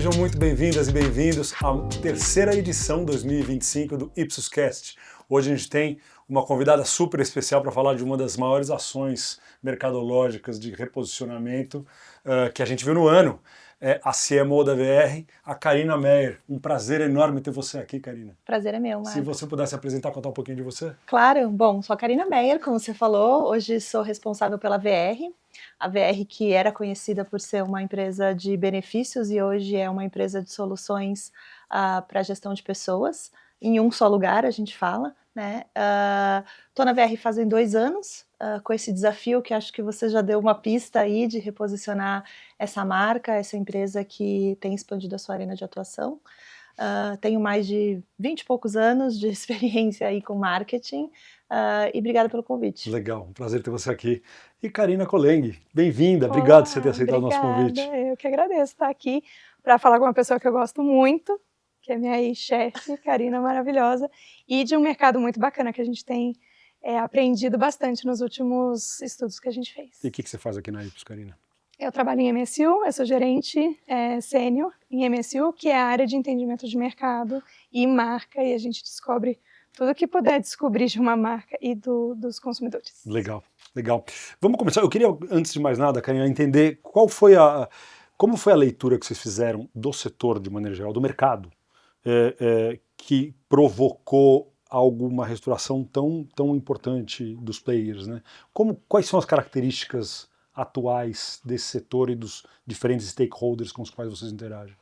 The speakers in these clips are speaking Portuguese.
Sejam muito bem-vindas e bem-vindos à terceira edição 2025 do Ipsoscast. Hoje a gente tem uma convidada super especial para falar de uma das maiores ações mercadológicas de reposicionamento que a gente viu no ano. É a CMO da VR, a Karina Meyer. Um prazer enorme ter você aqui, Karina. Prazer é meu, Marcos. Se você pudesse apresentar, contar um pouquinho de você. Claro, bom, sou a Karina Meyer, como você falou, hoje sou responsável pela VR, a VR que era conhecida por ser uma empresa de benefícios e hoje é uma empresa de soluções para gestão de pessoas, em um só lugar a gente fala, né? Estou na VR fazem 2 anos, com esse desafio que acho que você já deu uma pista aí de reposicionar essa marca, essa empresa que tem expandido a sua arena de atuação. Tenho mais de 20 e poucos anos de experiência aí com marketing e obrigada pelo convite. Legal, um prazer ter você aqui. E Karina Koleng, bem-vinda, obrigado por você ter aceitado o nosso convite. Eu que agradeço estar aqui para falar com uma pessoa que eu gosto muito, que é minha ex-chefe, Karina maravilhosa, e de um mercado muito bacana que a gente tem aprendido bastante nos últimos estudos que a gente fez. E o que você faz aqui na Ipsos, Karina? Eu trabalho em MSU, eu sou gerente sênior em MSU, que é a área de entendimento de mercado e marca, e a gente descobre tudo que puder descobrir de uma marca e dos consumidores. Legal, legal. Vamos começar. Eu queria, antes de mais nada, Karina, entender como foi a leitura que vocês fizeram do setor, de maneira geral, do mercado, que provocou alguma restauração tão importante dos players, né? Quais são as características atuais desse setor e dos diferentes stakeholders com os quais vocês interagem?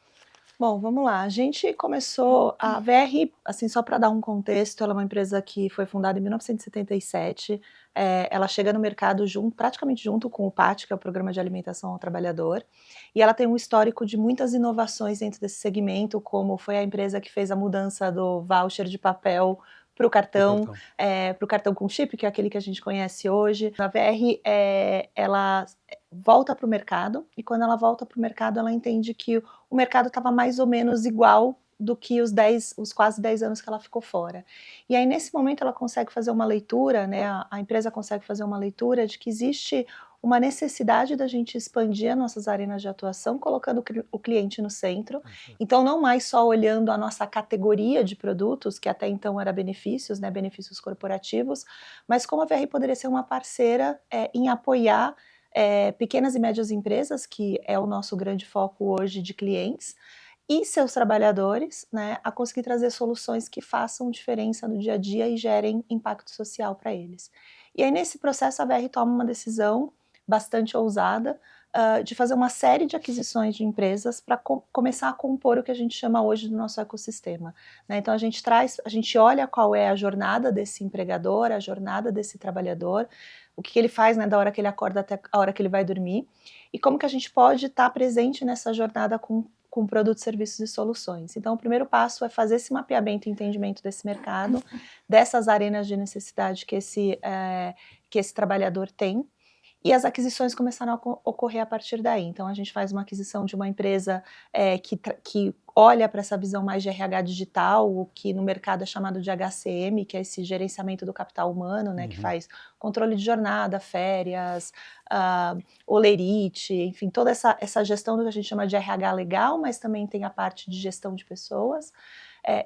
Bom, vamos lá. A gente começou a VR, assim, só para dar um contexto, ela é uma empresa que foi fundada em 1977. Ela chega no mercado praticamente junto com o PAT, que é o Programa de Alimentação ao Trabalhador, e ela tem um histórico de muitas inovações dentro desse segmento, como foi a empresa que fez a mudança do voucher de papel para o cartão com chip, que é aquele que a gente conhece hoje. A VR, ela volta para o mercado, e quando ela volta para o mercado, ela entende que o mercado estava mais ou menos igual do que os quase 10 anos que ela ficou fora. E aí, nesse momento, ela consegue fazer uma leitura, né, a empresa consegue fazer uma leitura de que existe uma necessidade da gente expandir as nossas arenas de atuação, colocando o cliente no centro. Então, não mais só olhando a nossa categoria de produtos, que até então era benefícios, né, benefícios corporativos, mas como a VR poderia ser uma parceira em apoiar pequenas e médias empresas, que é o nosso grande foco hoje de clientes, e seus trabalhadores, né, a conseguir trazer soluções que façam diferença no dia a dia e gerem impacto social para eles. E aí, nesse processo, a VR toma uma decisão bastante ousada de fazer uma série de aquisições de empresas para começar a compor o que a gente chama hoje do nosso ecossistema, né? Então a gente olha qual é a jornada desse empregador, a jornada desse trabalhador, o que ele faz, né, da hora que ele acorda até a hora que ele vai dormir, e como que a gente pode estar presente nessa jornada com produtos, serviços e soluções. Então, o primeiro passo é fazer esse mapeamento e entendimento desse mercado, dessas arenas de necessidade que esse trabalhador tem, e as aquisições começaram a ocorrer a partir daí. Então, a gente faz uma aquisição de uma empresa que olha para essa visão mais de RH digital, o que no mercado é chamado de HCM, que é esse gerenciamento do capital humano, né, que faz controle de jornada, férias, holerite, enfim, toda essa gestão do que a gente chama de RH legal, mas também tem a parte de gestão de pessoas.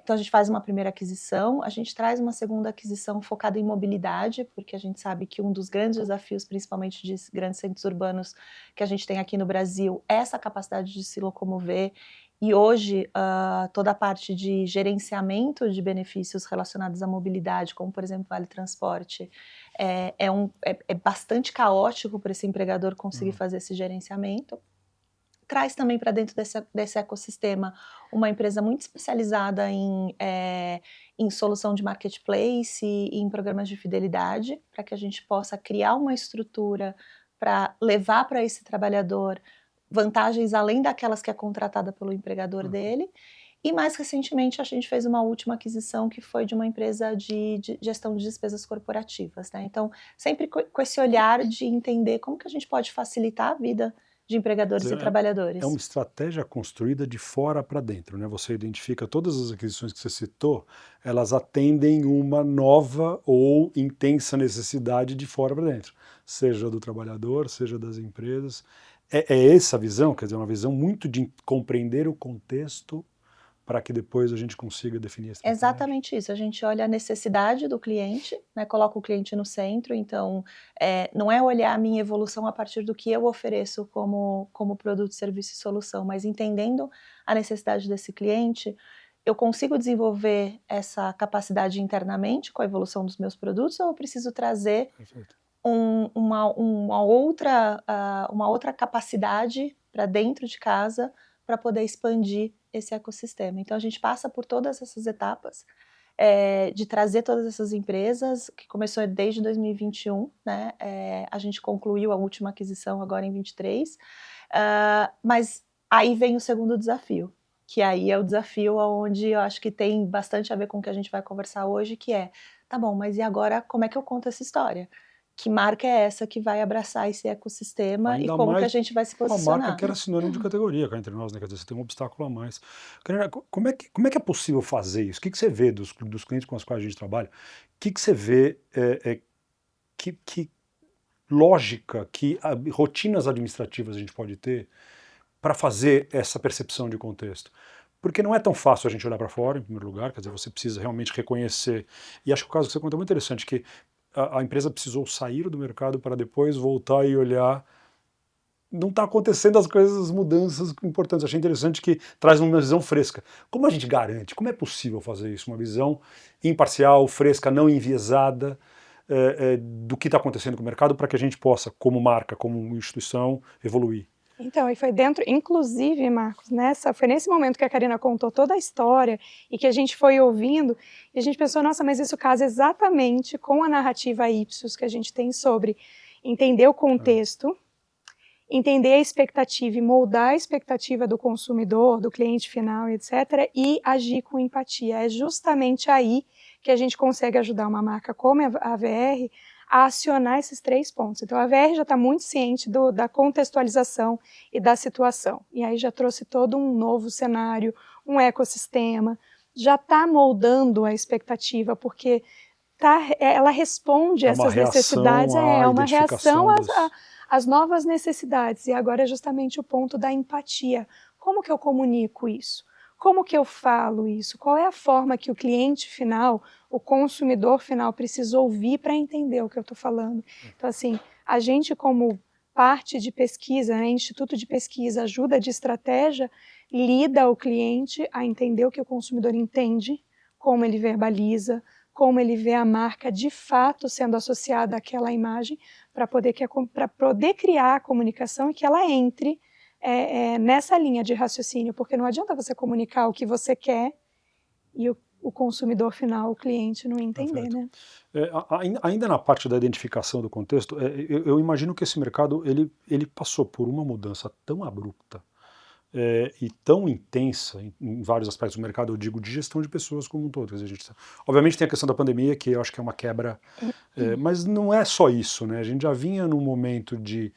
Então a gente faz uma primeira aquisição, a gente traz uma segunda aquisição focada em mobilidade, porque a gente sabe que um dos grandes desafios, principalmente de grandes centros urbanos que a gente tem aqui no Brasil, é essa capacidade de se locomover. E hoje, toda a parte de gerenciamento de benefícios relacionados à mobilidade, como por exemplo Vale Transporte, é bastante caótico para esse empregador conseguir fazer esse gerenciamento. Traz também para dentro desse ecossistema uma empresa muito especializada em solução de marketplace e em programas de fidelidade, para que a gente possa criar uma estrutura para levar para esse trabalhador vantagens além daquelas que é contratada pelo empregador dele. E mais recentemente a gente fez uma última aquisição que foi de uma empresa de gestão de despesas corporativas, né? Então, sempre com esse olhar de entender como que a gente pode facilitar a vida de empregadores e trabalhadores. É uma estratégia construída de fora para dentro, né? Você identifica todas as aquisições que você citou, elas atendem uma nova ou intensa necessidade de fora para dentro, seja do trabalhador, seja das empresas. É essa a visão? Quer dizer, uma visão muito de compreender o contexto para que depois a gente consiga definir a estratégia? Exatamente isso, a gente olha a necessidade do cliente, né, coloca o cliente no centro, então não é olhar a minha evolução a partir do que eu ofereço como produto, serviço e solução, mas entendendo a necessidade desse cliente, eu consigo desenvolver essa capacidade internamente com a evolução dos meus produtos ou eu preciso trazer Perfeito. uma outra capacidade para dentro de casa para poder expandir esse ecossistema. Então a gente passa por todas essas etapas de trazer todas essas empresas, que começou desde 2021, né? A gente concluiu a última aquisição agora em 23, mas aí vem o segundo desafio, que aí é o desafio onde eu acho que tem bastante a ver com o que a gente vai conversar hoje, que é, tá bom, mas e agora como é que eu conto essa história? Que marca é essa que vai abraçar esse ecossistema e Ainda como que mais a gente vai se uma marca posicionar? que era sinônimo de categoria cá entre nós, né? Quer dizer, você tem um obstáculo a mais. Karina, como é que é possível fazer isso? O que você vê dos clientes com os quais a gente trabalha? O que você vê, que lógica, que rotinas administrativas a gente pode ter para fazer essa percepção de contexto? Porque não é tão fácil a gente olhar para fora, em primeiro lugar, quer dizer, você precisa realmente reconhecer. E acho que o caso que você conta é muito interessante, que a empresa precisou sair do mercado para depois voltar e olhar. Não está acontecendo as coisas, as mudanças importantes. Achei interessante que traz uma visão fresca. Como a gente garante? Como é possível fazer isso? Uma visão imparcial, fresca, não enviesada do que está acontecendo com o mercado para que a gente possa, como marca, como instituição, evoluir. Então, e foi dentro, inclusive, Marcos, foi nesse momento que a Karina contou toda a história e que a gente foi ouvindo, e a gente pensou, nossa, mas isso casa exatamente com a narrativa Ipsos que a gente tem sobre entender o contexto, entender a expectativa e moldar a expectativa do consumidor, do cliente final, etc., e agir com empatia. É justamente aí que a gente consegue ajudar uma marca como a VR a acionar esses 3 pontos. Então, a VR já está muito ciente da contextualização e da situação. E aí já trouxe todo um novo cenário, um ecossistema, já está moldando a expectativa, porque ela responde essas necessidades, é uma reação às novas necessidades. E agora é justamente o ponto da empatia. Como que eu comunico isso? Como que eu falo isso? Qual é a forma que o cliente final, o consumidor final precisa ouvir para entender o que eu estou falando? Então, assim, a gente como parte de pesquisa, né, Instituto de Pesquisa, ajuda de estratégia, lida o cliente a entender o que o consumidor entende, como ele verbaliza, como ele vê a marca de fato sendo associada àquela imagem, para poder criar a comunicação e que ela entre nessa linha de raciocínio, porque não adianta você comunicar o que você quer e o consumidor final, o cliente, não entender, né? Ainda na parte da identificação do contexto, eu imagino que esse mercado ele passou por uma mudança tão abrupta e tão intensa em vários aspectos do mercado, eu digo de gestão de pessoas como um todo. Quer dizer, obviamente tem a questão da pandemia, que eu acho que é uma quebra, mas não é só isso, né? A gente já vinha num momento de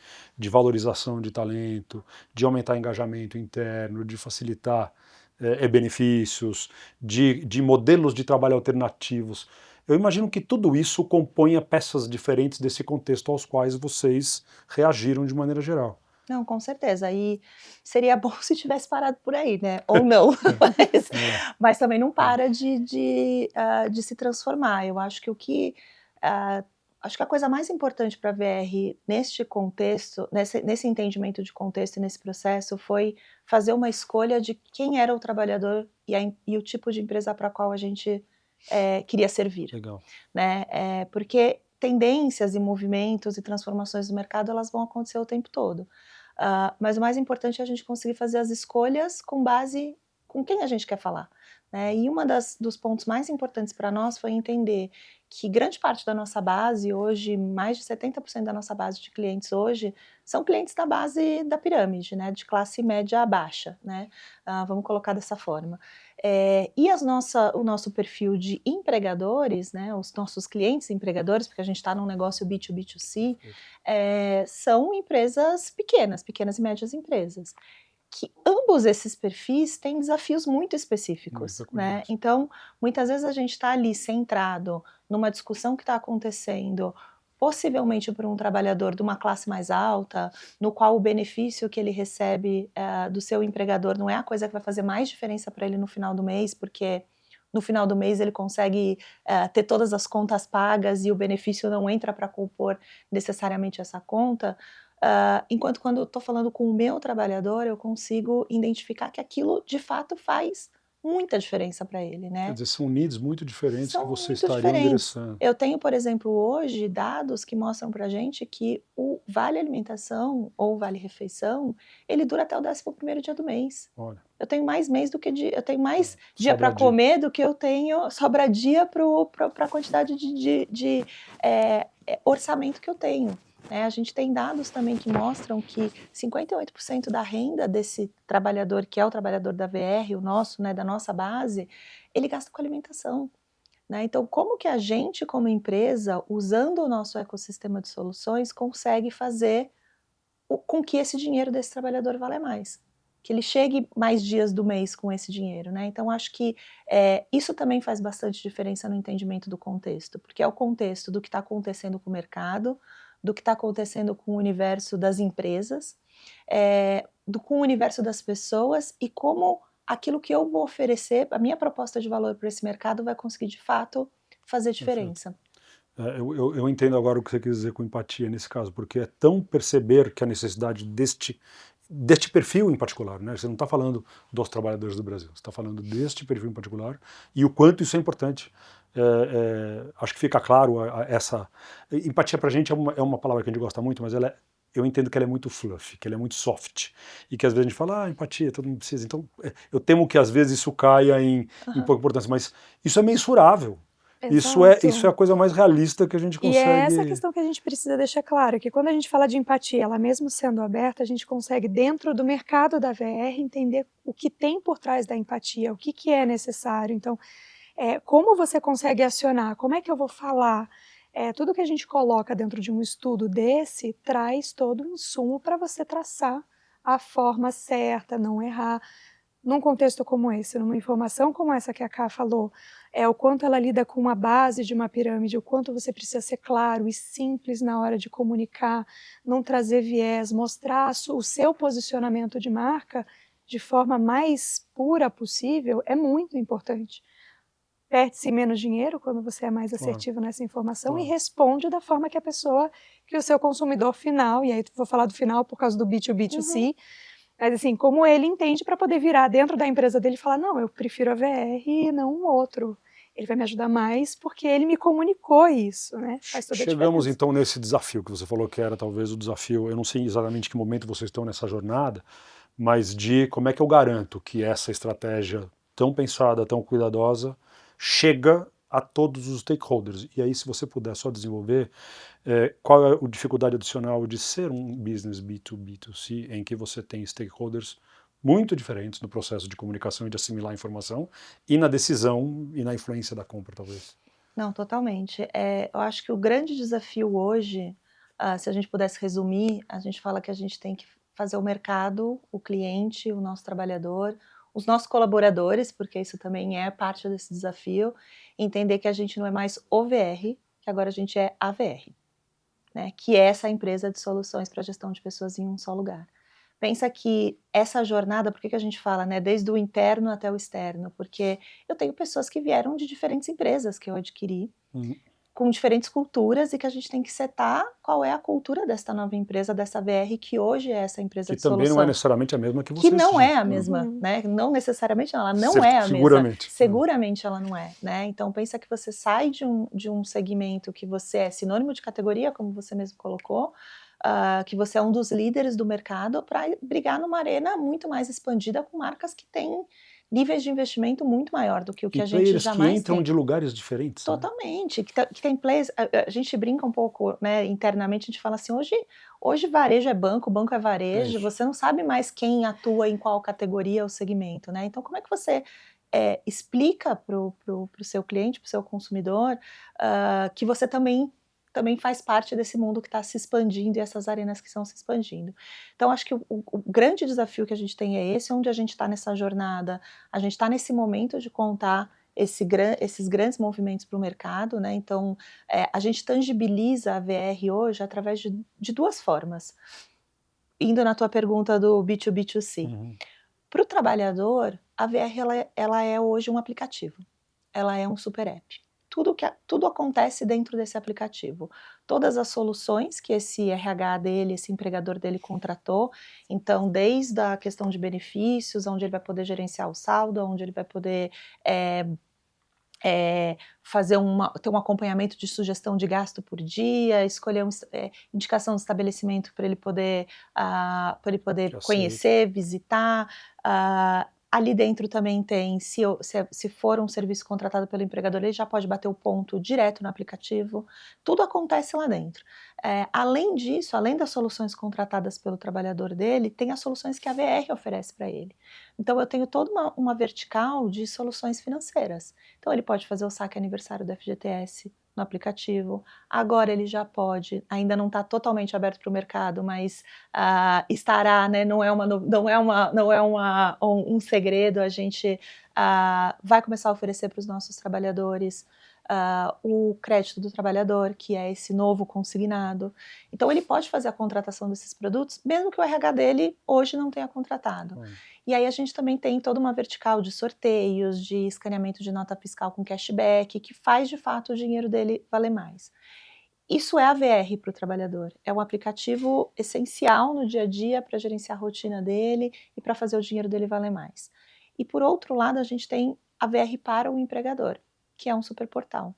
valorização de talento, de aumentar engajamento interno, de facilitar benefícios, de modelos de trabalho alternativos. Eu imagino que tudo isso componha peças diferentes desse contexto aos quais vocês reagiram de maneira geral. Não, com certeza. E seria bom se tivesse parado por aí, né? Ou não. Mas também não para de se transformar. Eu acho que acho que a coisa mais importante para a VR neste contexto, nesse entendimento de contexto e nesse processo, foi fazer uma escolha de quem era o trabalhador e o tipo de empresa para a qual a gente queria servir. Legal. Né? Porque tendências e movimentos e transformações do mercado, elas vão acontecer o tempo todo. Mas o mais importante é a gente conseguir fazer as escolhas com base com quem a gente quer falar. Né? E dos pontos mais importantes para nós foi entender que grande parte da nossa base hoje, mais de 70% da nossa base de clientes hoje, são clientes da base da pirâmide, né? De classe média a baixa, né? Vamos colocar dessa forma. E o nosso perfil de empregadores, né? Os nossos clientes empregadores, porque a gente está num negócio B2B2C, são empresas pequenas e médias empresas. Que ambos esses perfis têm desafios muito específicos, né? Então, muitas vezes a gente está ali centrado numa discussão que está acontecendo, possivelmente para um trabalhador de uma classe mais alta, no qual o benefício que ele recebe do seu empregador não é a coisa que vai fazer mais diferença para ele no final do mês, porque no final do mês ele consegue ter todas as contas pagas e o benefício não entra para compor necessariamente essa conta, enquanto quando eu estou falando com o meu trabalhador, eu consigo identificar que aquilo de fato faz muita diferença para ele, né? Quer dizer, são needs muito diferentes que São você muito estaria diferentes. endereçando. Eu tenho, por exemplo, hoje dados que mostram para a gente que o vale alimentação ou vale refeição, ele dura até o 11º dia do mês. Olha, Eu tenho mais mês do que dia, eu tenho mais dia sobra para dia. comer do que eu tenho, sobra dia para a quantidade de orçamento que eu tenho. A gente tem dados também que mostram que 58% da renda desse trabalhador, que é o trabalhador da VR, o nosso, né, da nossa base, ele gasta com alimentação. Então, como que a gente, como empresa, usando o nosso ecossistema de soluções, consegue fazer com que esse dinheiro desse trabalhador valha mais? Que ele chegue mais dias do mês com esse dinheiro, né? Então, acho que isso também faz bastante diferença no entendimento do contexto, porque é o contexto do que está acontecendo com o mercado, do que está acontecendo com o universo das empresas, com o universo das pessoas e como aquilo que eu vou oferecer, a minha proposta de valor para esse mercado vai conseguir, de fato, fazer diferença. Eu entendo agora o que você quis dizer com empatia nesse caso, porque é tão perceber que a necessidade deste perfil em particular, né? Você não está falando dos trabalhadores do Brasil, você está falando deste perfil em particular e o quanto isso é importante. Acho que fica claro essa empatia para a gente é uma palavra que a gente gosta muito, mas eu entendo que ela é muito fluffy, que ela é muito soft e que às vezes a gente fala, empatia, todo mundo precisa. Então eu temo que às vezes isso caia em pouca importância, mas isso é mensurável. Isso é a coisa mais realista que a gente consegue. E é essa questão que a gente precisa deixar claro, que quando a gente fala de empatia, ela mesmo sendo aberta, a gente consegue, dentro do mercado da VR, entender o que tem por trás da empatia, o que é necessário. Então, como você consegue acionar, como é que eu vou falar? Tudo que a gente coloca dentro de um estudo desse traz todo um insumo para você traçar a forma certa, não errar. Num contexto como esse, numa informação como essa que a Ká falou, o quanto ela lida com uma base de uma pirâmide, o quanto você precisa ser claro e simples na hora de comunicar, não trazer viés, mostrar o seu posicionamento de marca de forma mais pura possível, é muito importante. Perde-se menos dinheiro quando você é mais assertivo nessa informação e responde da forma que que o seu consumidor final, e aí vou falar do final por causa do B2B2C, mas assim, como ele entende para poder virar dentro da empresa dele e falar, não, eu prefiro a VR e não um outro. Ele vai me ajudar mais porque ele me comunicou isso, né? Faz toda a Chegamos diferença. então nesse desafio que você falou que era talvez o desafio, eu não sei exatamente que momento vocês estão nessa jornada, mas de como é que eu garanto que essa estratégia tão pensada, tão cuidadosa, chega a todos os stakeholders. E aí, se você puder só desenvolver qual é a dificuldade adicional de ser um business B2B2C, em que você tem stakeholders muito diferentes no processo de comunicação e de assimilar a informação, e na decisão e na influência da compra, talvez. Não, totalmente. Eu acho que o grande desafio hoje, se a gente pudesse resumir, a gente fala que a gente tem que fazer o mercado, o cliente, o nosso trabalhador, os nossos colaboradores, porque isso também é parte desse desafio, entender que a gente não é mais OVR, que agora a gente é AVR, né? Que é essa empresa de soluções para gestão de pessoas em um só lugar. Pensa que essa jornada, por que a gente fala, né, desde o interno até o externo? Porque eu tenho pessoas que vieram de diferentes empresas que eu adquiri, com diferentes culturas, e que a gente tem que setar qual é a cultura desta nova empresa, dessa VR, que hoje é essa empresa de solução. Que também não é necessariamente a mesma que vocês. Que não é a mesma, né? Não necessariamente, ela não é a mesma. Seguramente. Seguramente ela não é, né? Então pensa que você sai de um segmento que você é sinônimo de categoria, como você mesmo colocou, que você é um dos líderes do mercado, para brigar numa arena muito mais expandida com marcas que têm níveis de investimento muito maior do que o que a gente jamais que entram tem. de lugares diferentes. Totalmente, né? que tem players, a gente brinca um pouco, né, internamente, a gente fala assim, hoje varejo é banco é varejo, você não sabe mais quem atua em qual categoria ou segmento, né? Então como é que você explica para o seu cliente, para o seu consumidor, que você também faz parte desse mundo que está se expandindo e essas arenas que estão se expandindo. Então, acho que o grande desafio que a gente tem é esse, onde a gente está nessa jornada, a gente está nesse momento de contar esses grandes movimentos para o mercado, né? Então, a gente tangibiliza a VR hoje através de duas formas. Indo na tua pergunta do B2B2C. Para o trabalhador, a VR ela é hoje um aplicativo. Ela é um super app. Tudo acontece dentro desse aplicativo. Todas as soluções que esse RH dele, esse empregador dele contratou, então desde a questão de benefícios, onde ele vai poder gerenciar o saldo, onde ele vai poder ter um acompanhamento de sugestão de gasto por dia, escolher indicação de estabelecimento para ele poder conhecer, visitar. Ali dentro também tem, se for um serviço contratado pelo empregador, ele já pode bater o ponto direto no aplicativo. Tudo acontece lá dentro. Além disso, além das soluções contratadas pelo trabalhador dele, tem as soluções que a VR oferece para ele. Então, eu tenho toda uma vertical de soluções financeiras. Então, ele pode fazer o saque aniversário do FGTS no aplicativo. Agora ele já pode, ainda não está totalmente aberto para o mercado, mas estará, né? Não é um segredo. A gente vai começar a oferecer para os nossos trabalhadores o crédito do trabalhador, que é esse novo consignado. Então ele pode fazer a contratação desses produtos, mesmo que o RH dele hoje não tenha contratado. E aí a gente também tem toda uma vertical de sorteios, de escaneamento de nota fiscal com cashback, que faz de fato o dinheiro dele valer mais. Isso é a VR para o trabalhador. É um aplicativo essencial no dia a dia para gerenciar a rotina dele e para fazer o dinheiro dele valer mais. E por outro lado, a gente tem a VR para o empregador, que é um super portal,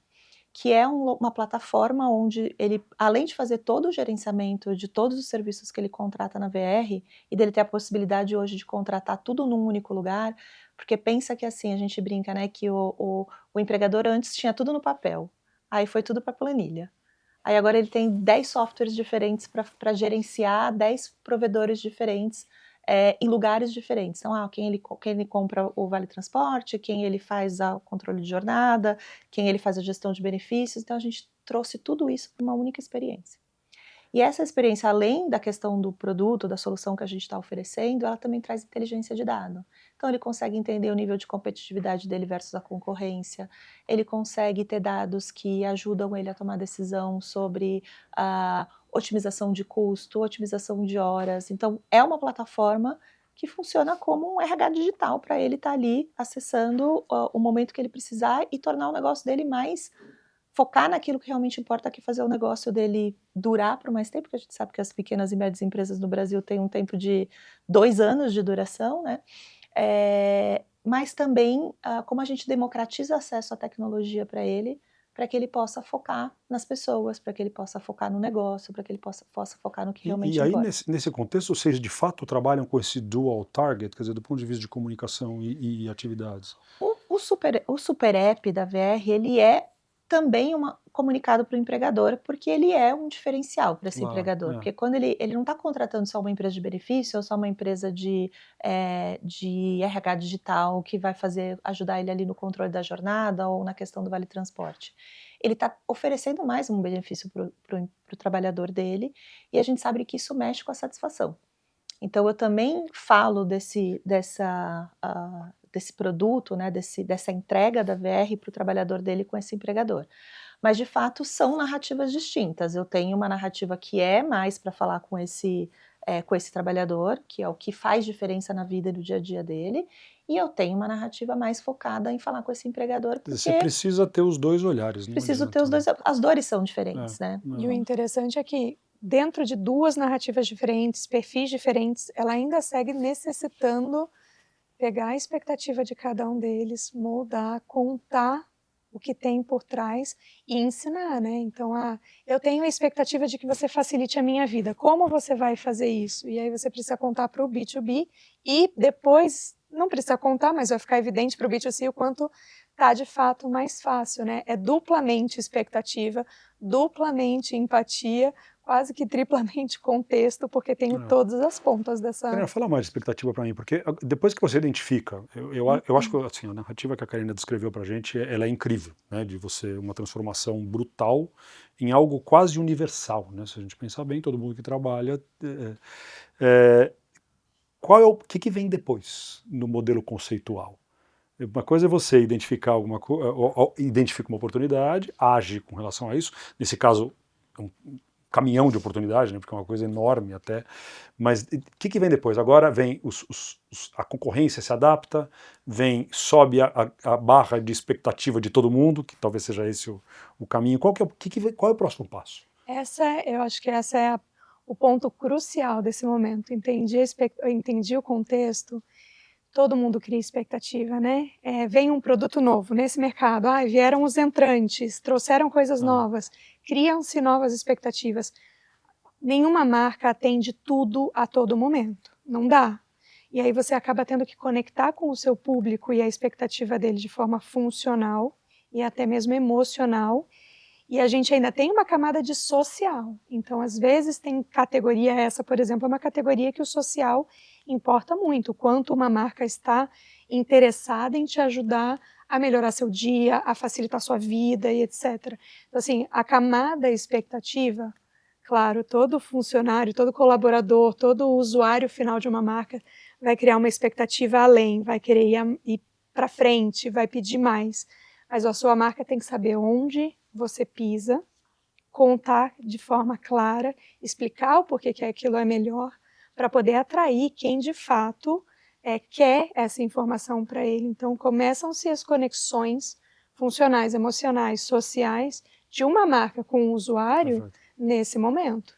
que é uma plataforma onde ele, além de fazer todo o gerenciamento de todos os serviços que ele contrata na VR, e dele ter a possibilidade hoje de contratar tudo num único lugar, porque pensa que assim, a gente brinca, né, que o empregador antes tinha tudo no papel, aí foi tudo para planilha. Aí agora ele tem 10 softwares diferentes para gerenciar 10 provedores diferentes, em lugares diferentes. Então, quem ele compra o Vale Transporte, quem ele faz o controle de jornada, quem ele faz a gestão de benefícios. Então, a gente trouxe tudo isso para uma única experiência. E essa experiência, além da questão do produto, da solução que a gente está oferecendo, ela também traz inteligência de dado. Então, ele consegue entender o nível de competitividade dele versus a concorrência, ele consegue ter dados que ajudam ele a tomar decisão sobre a otimização de custo, otimização de horas. Então, é uma plataforma que funciona como um RH digital para ele estar ali acessando o momento que ele precisar e tornar o negócio dele mais... focar naquilo que realmente importa, que é fazer o negócio dele durar por mais tempo, porque a gente sabe que as pequenas e médias empresas no Brasil têm um tempo de 2 anos de duração, né? Mas também como a gente democratiza acesso à tecnologia para ele, para que ele possa focar nas pessoas, para que ele possa focar no negócio, para que ele possa focar no que realmente E aí, importa. nesse contexto, vocês de fato trabalham com esse dual target, quer dizer, do ponto de vista de comunicação e atividades? O super app da VR, ele é também comunicado para o empregador, porque ele é um diferencial para esse empregador. Porque quando ele não está contratando só uma empresa de benefício ou só uma empresa de RH digital que vai ajudar ele ali no controle da jornada ou na questão do Vale Transporte. Ele está oferecendo mais um benefício para o trabalhador dele, e a gente sabe que isso mexe com a satisfação. Então, eu também falo desse produto, né, dessa entrega da VR para o trabalhador dele com esse empregador. Mas, de fato, são narrativas distintas. Eu tenho uma narrativa que é mais para falar com esse trabalhador, que é o que faz diferença na vida e no dia a dia dele, e eu tenho uma narrativa mais focada em falar com esse empregador, porque você precisa ter os dois olhares. Preciso ter os dois, as dores são diferentes, né? E o interessante é que dentro de 2 narrativas diferentes, perfis diferentes, ela ainda segue necessitando pegar a expectativa de cada um deles, moldar, contar o que tem por trás e ensinar, né? Então, eu tenho a expectativa de que você facilite a minha vida. Como você vai fazer isso? E aí você precisa contar para o B2B e depois, não precisa contar, mas vai ficar evidente para o B2C o quanto está de fato mais fácil, né? É duplamente expectativa, duplamente empatia, quase que triplamente contexto, porque tem todas as pontas dessa... Karina, fala mais de expectativa para mim, porque depois que você identifica, eu acho que assim, a narrativa que a Karina descreveu para a gente, ela é incrível, né, de você, uma transformação brutal em algo quase universal, né, se a gente pensar bem, todo mundo que trabalha, qual é o que vem depois no modelo conceitual? Uma coisa é você identificar alguma coisa, identifica uma oportunidade, age com relação a isso. Nesse caso, é um caminhão de oportunidade, né, porque é uma coisa enorme até. Mas o que vem depois? Agora vem a concorrência se adapta, sobe a barra de expectativa de todo mundo, que talvez seja esse o caminho. Qual é o próximo passo? Eu acho que essa é o ponto crucial desse momento. Entendi o contexto. Todo mundo cria expectativa, né? Vem um produto novo nesse mercado, vieram os entrantes, trouxeram coisas novas, criam-se novas expectativas. Nenhuma marca atende tudo a todo momento, não dá. E aí você acaba tendo que conectar com o seu público e a expectativa dele de forma funcional e até mesmo emocional. E a gente ainda tem uma camada de social. Então, às vezes, tem categoria, essa, por exemplo, é uma categoria que o social importa muito. Quanto uma marca está interessada em te ajudar a melhorar seu dia, a facilitar sua vida e etc. Então, assim, a camada expectativa, claro, todo funcionário, todo colaborador, todo usuário final de uma marca vai criar uma expectativa além, vai querer ir para frente, vai pedir mais. Mas a sua marca tem que saber onde você pisa, contar de forma clara, explicar o porquê que aquilo é melhor, para poder atrair quem de fato quer essa informação para ele. Então começam-se as conexões funcionais, emocionais, sociais de uma marca com o usuário nesse momento.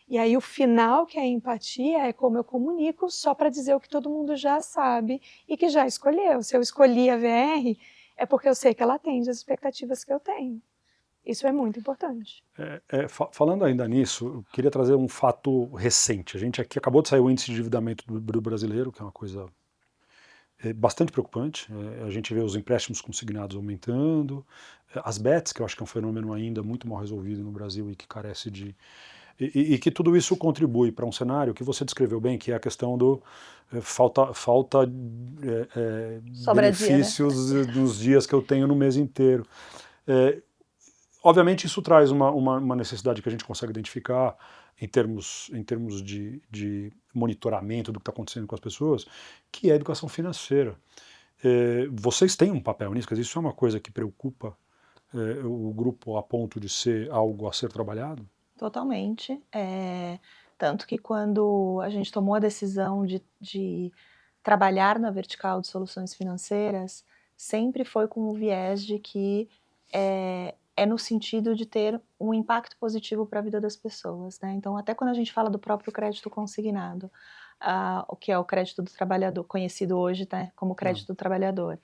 E aí o final, que é a empatia, é como eu comunico só para dizer o que todo mundo já sabe e que já escolheu. Se eu escolhi a VR, é porque eu sei que ela atende as expectativas que eu tenho. Isso é muito importante. Falando ainda nisso, eu queria trazer um fato recente. A gente aqui acabou de sair o índice de endividamento do brasileiro, que é uma coisa bastante preocupante. A gente vê os empréstimos consignados aumentando, as bets, que eu acho que é um fenômeno ainda muito mal resolvido no Brasil e que carece de... E que tudo isso contribui para um cenário que você descreveu bem, que é a questão do falta benefícios, né, nos dias que eu tenho no mês inteiro. Obviamente isso traz uma necessidade que a gente consegue identificar em termos de monitoramento do que está acontecendo com as pessoas, que é a educação financeira. Vocês têm um papel nisso? Quer dizer, isso é uma coisa que preocupa o grupo a ponto de ser algo a ser trabalhado? Totalmente. Tanto que quando a gente tomou a decisão de trabalhar na vertical de soluções financeiras, sempre foi com o viés de que é no sentido de ter um impacto positivo para a vida das pessoas, né? Então, até quando a gente fala do próprio crédito consignado, o que é o crédito do trabalhador, conhecido hoje, né, como crédito do trabalhador,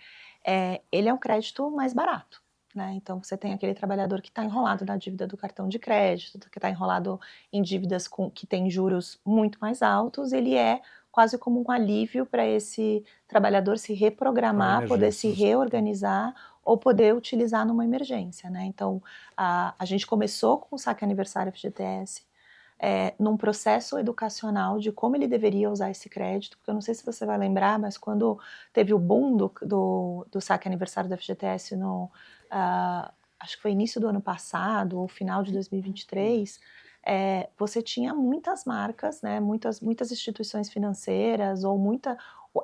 ele é um crédito mais barato, né? Então, você tem aquele trabalhador que está enrolado na dívida do cartão de crédito, que está enrolado em dívidas que têm juros muito mais altos, ele é quase como um alívio para esse trabalhador se reprogramar, poder se reorganizar ou poder utilizar numa emergência, né? Então, a gente começou com o Saque Aniversário FGTS, num processo educacional de como ele deveria usar esse crédito, porque eu não sei se você vai lembrar, mas quando teve o boom do Saque Aniversário da FGTS acho que foi início do ano passado ou final de 2023, você tinha muitas marcas, né, muitas instituições financeiras ou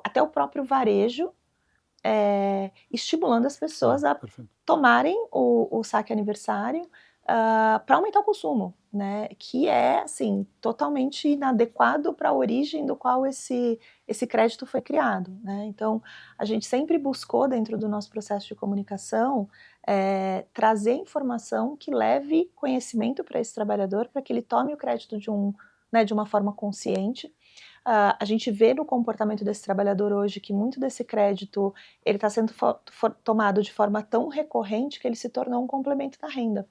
até o próprio varejo estimulando as pessoas a tomarem o Saque Aniversário para aumentar o consumo, né? Que é assim totalmente inadequado para a origem do qual esse crédito foi criado, né? Então a gente sempre buscou dentro do nosso processo de comunicação trazer informação que leve conhecimento para esse trabalhador, para que ele tome o crédito de uma forma consciente. A gente vê no comportamento desse trabalhador hoje que muito desse crédito ele está sendo tomado de forma tão recorrente que ele se tornou um complemento da renda.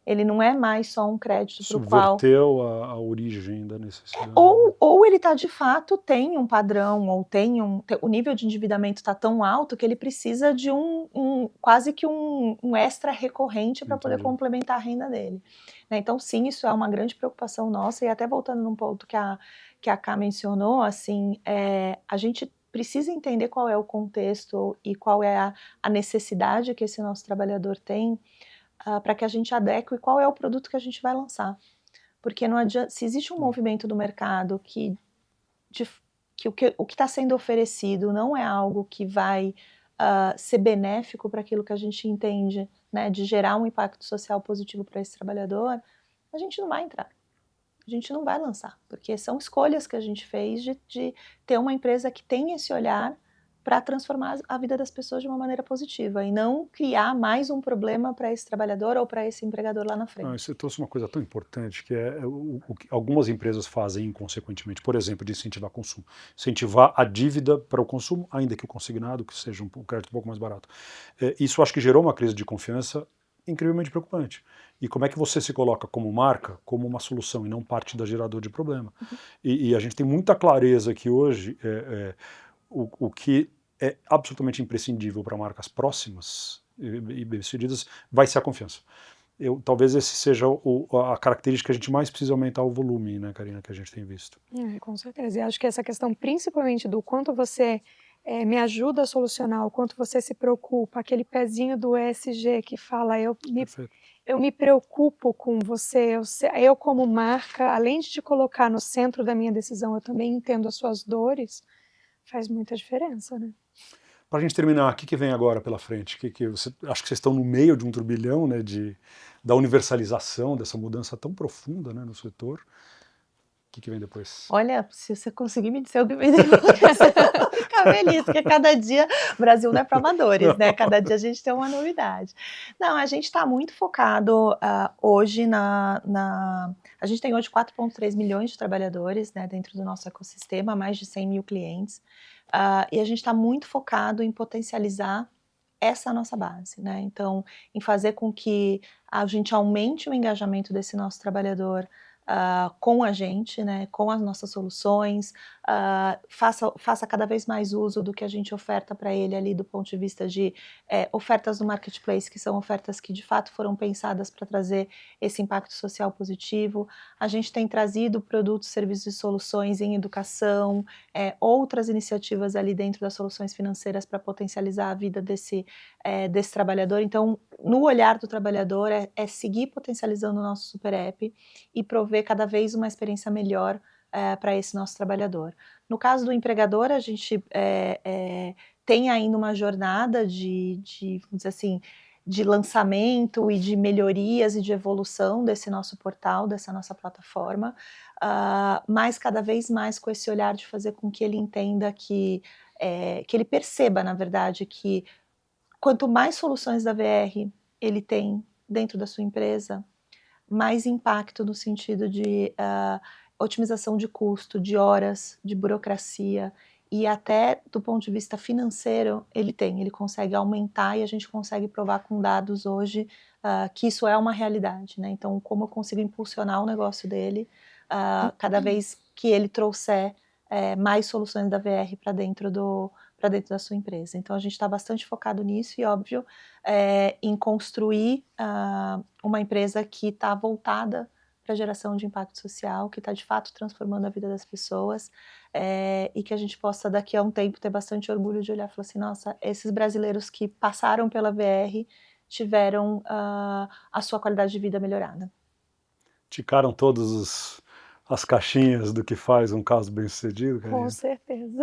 Ele não é mais só um crédito para o qual... Subverteu a origem da necessidade. Ou ele de fato tem um padrão, ou o nível de endividamento está tão alto que ele precisa de quase que um extra recorrente para poder complementar a renda dele. Né? Então, sim, isso é uma grande preocupação nossa, e até voltando num ponto que a Ká mencionou, assim, a gente precisa entender qual é o contexto e qual é a necessidade que esse nosso trabalhador tem, para que a gente adeque qual é o produto que a gente vai lançar. Porque não adianta, se existe um movimento do mercado que o que está sendo oferecido não é algo que vai ser benéfico para aquilo que a gente entende, né, de gerar um impacto social positivo para esse trabalhador, a gente não vai entrar. A gente não vai lançar, porque são escolhas que a gente fez de ter uma empresa que tem esse olhar para transformar a vida das pessoas de uma maneira positiva e não criar mais um problema para esse trabalhador ou para esse empregador lá na frente. Você trouxe uma coisa tão importante, que é o que algumas empresas fazem inconsequentemente, por exemplo, de incentivar consumo. Incentivar a dívida para o consumo, ainda que o consignado, que seja um crédito um pouco mais barato. Isso acho que gerou uma crise de confiança incrivelmente preocupante. E como é que você se coloca como marca, como uma solução e não parte da gerador de problema? E a gente tem muita clareza que hoje o que é absolutamente imprescindível para marcas próximas e bem-sucedidas vai ser a confiança. Talvez esse seja a característica que a gente mais precisa aumentar o volume, né, Karina, que a gente tem visto. Com certeza. E acho que essa questão, principalmente do quanto você me ajuda a solucionar, o quanto você se preocupa, aquele pezinho do ESG que fala, eu me preocupo com você, eu como marca, além de te colocar no centro da minha decisão, eu também entendo as suas dores, faz muita diferença, né? Para a gente terminar, o que vem agora pela frente? Acho que vocês estão no meio de um turbilhão, né, da universalização, dessa mudança tão profunda, né, no setor. O que vem depois? Olha, se você conseguir me dizer o que vem depois, eu vou ficar feliz, porque cada dia, o Brasil não é para amadores, né? Cada dia a gente tem uma novidade. Não, a gente está muito focado hoje a gente tem hoje 4,3 milhões de trabalhadores, né, dentro do nosso ecossistema, mais de 100 mil clientes, e a gente está muito focado em potencializar essa nossa base, né? Então, em fazer com que a gente aumente o engajamento desse nosso trabalhador com a gente, né, com as nossas soluções, faça cada vez mais uso do que a gente oferta para ele ali do ponto de vista de ofertas do marketplace, que são ofertas que de fato foram pensadas para trazer esse impacto social positivo. A gente tem trazido produtos, serviços e soluções em educação, outras iniciativas ali dentro das soluções financeiras para potencializar a vida desse trabalhador. Então, no olhar do trabalhador é seguir potencializando o nosso super app e prover cada vez uma experiência melhor para esse nosso trabalhador. No caso do empregador, a gente tem ainda uma jornada vamos dizer assim, de lançamento e de melhorias e de evolução desse nosso portal, dessa nossa plataforma, mas cada vez mais com esse olhar de fazer com que ele entenda que ele perceba, na verdade, que quanto mais soluções da VR ele tem dentro da sua empresa, mais impacto no sentido de otimização de custo, de horas, de burocracia e até do ponto de vista financeiro ele consegue aumentar e a gente consegue provar com dados hoje que isso é uma realidade, né? Então, como eu consigo impulsionar o negócio dele cada vez que ele trouxer mais soluções da VR para dentro da sua empresa. Então, a gente está bastante focado nisso e, óbvio, em construir uma empresa que está voltada para a geração de impacto social, que está, de fato, transformando a vida das pessoas e que a gente possa, daqui a um tempo, ter bastante orgulho de olhar e falar assim, nossa, esses brasileiros que passaram pela VR tiveram a sua qualidade de vida melhorada. Ticaram todas as caixinhas do que faz um caso bem-sucedido, Karina? Com certeza.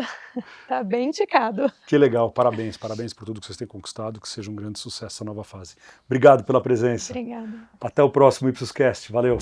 Tá bem ticado. Que legal, parabéns por tudo que vocês têm conquistado, que seja um grande sucesso essa nova fase. Obrigado pela presença. Obrigada. Até o próximo Ipsoscast, valeu.